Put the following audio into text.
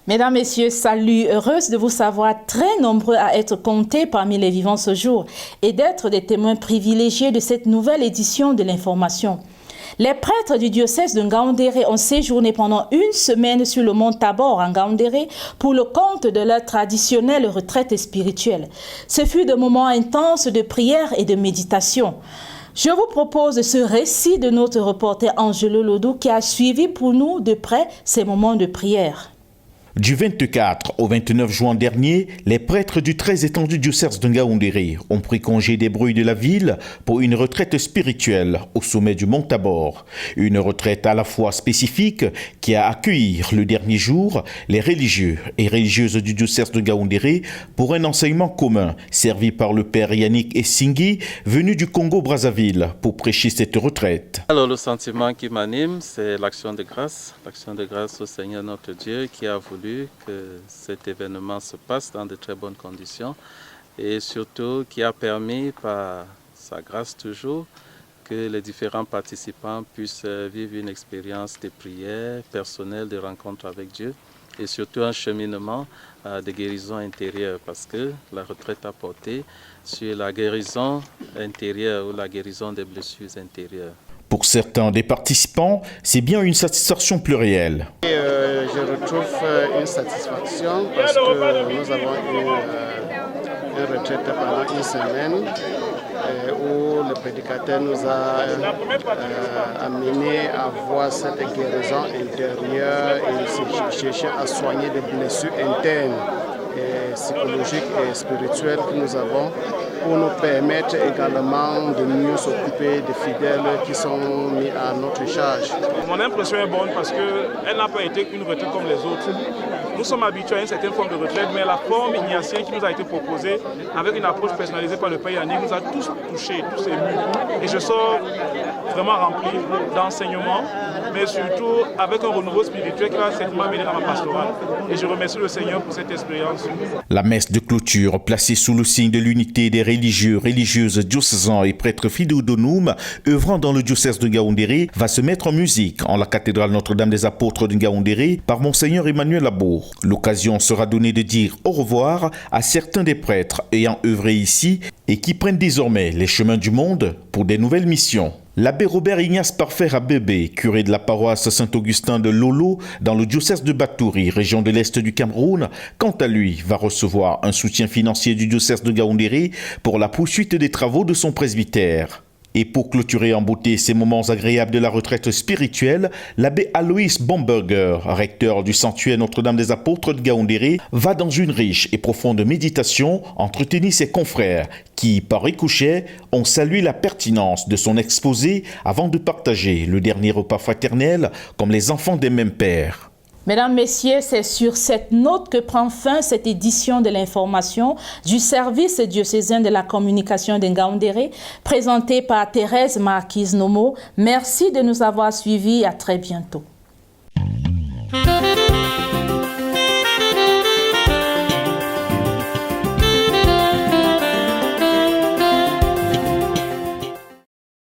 Mesdames, Messieurs, salut, heureuse de vous savoir très nombreux à être comptés parmi les vivants ce jour et d'être des témoins privilégiés de cette nouvelle édition de l'information. Les prêtres du diocèse de Ngaoundéré ont séjourné pendant une semaine sur le mont Tabor en Ngaoundéré pour le compte de leur traditionnelle retraite spirituelle. Ce fut de moments intenses de prière et de méditation. Je vous propose ce récit de notre reporter Angelo Lodou qui a suivi pour nous de près ces moments de prière. Du 24 au 29 juin dernier, les prêtres du très étendu diocèse de Ngaoundéré ont pris congé des bruits de la ville pour une retraite spirituelle au sommet du mont Tabor. Une retraite à la fois spécifique qui a accueilli le dernier jour les religieux et religieuses du diocèse de Ngaoundéré pour un enseignement commun servi par le père Yannick Essingui venu du Congo-Brazzaville pour prêcher cette retraite. Alors le sentiment qui m'anime, c'est l'action de grâce au Seigneur notre Dieu qui a voulu que cet événement se passe dans de très bonnes conditions et surtout qui a permis par sa grâce toujours que les différents participants puissent vivre une expérience de prière personnelle, de rencontre avec Dieu et surtout un cheminement de guérison intérieure parce que la retraite a porté sur la guérison intérieure ou la guérison des blessures intérieures. Pour certains des participants, c'est bien une satisfaction plurielle. Je retrouve une satisfaction parce que nous avons eu une retraite pendant une semaine où le prédicateur nous a amené à voir cette guérison intérieure et chercher à soigner des blessures internes, et psychologiques et spirituelles que nous avons pour nous permettre également de mieux s'occuper des fidèles qui sont mis à notre charge. Mon impression est bonne parce qu'elle n'a pas été une retraite comme les autres. Nous sommes habitués à une certaine forme de retraite, mais la forme ignatienne qui nous a été proposée, avec une approche personnalisée par le Père Yannick, nous a tous touchés, tous émus. Et je sors vraiment rempli d'enseignements, mais surtout avec un renouveau spirituel qui va certainement mener dans ma pastorale. Et je remercie le Seigneur pour cette expérience. La messe de clôture, placée sous le signe de l'unité des religieux, religieuses, diocésains et prêtres fidèles d'Onoum, œuvrant dans le diocèse de Ngaoundéré, va se mettre en musique en la cathédrale Notre-Dame des Apôtres de Ngaoundéré par Monseigneur Emmanuel Labour. L'occasion sera donnée de dire au revoir à certains des prêtres ayant œuvré ici et qui prennent désormais les chemins du monde pour des nouvelles missions. L'abbé Robert Ignace Parfer Abébé, curé de la paroisse Saint-Augustin de Lolo dans le diocèse de Batouri, région de l'Est du Cameroun, quant à lui, va recevoir un soutien financier du diocèse de Ngaoundéré pour la poursuite des travaux de son presbytère. Et pour clôturer en beauté ces moments agréables de la retraite spirituelle, l'abbé Aloïs Bomberger, recteur du sanctuaire Notre-Dame des Apôtres de Ngaoundéré, va dans une riche et profonde méditation entretenir ses confrères qui, par ricochet, ont salué la pertinence de son exposé avant de partager le dernier repas fraternel comme les enfants des mêmes pères. Mesdames, Messieurs, c'est sur cette note que prend fin cette édition de l'information du service diocésain de la communication de Ngaoundéré, présentée par Thérèse Marquise Nomo. Merci de nous avoir suivis et à très bientôt.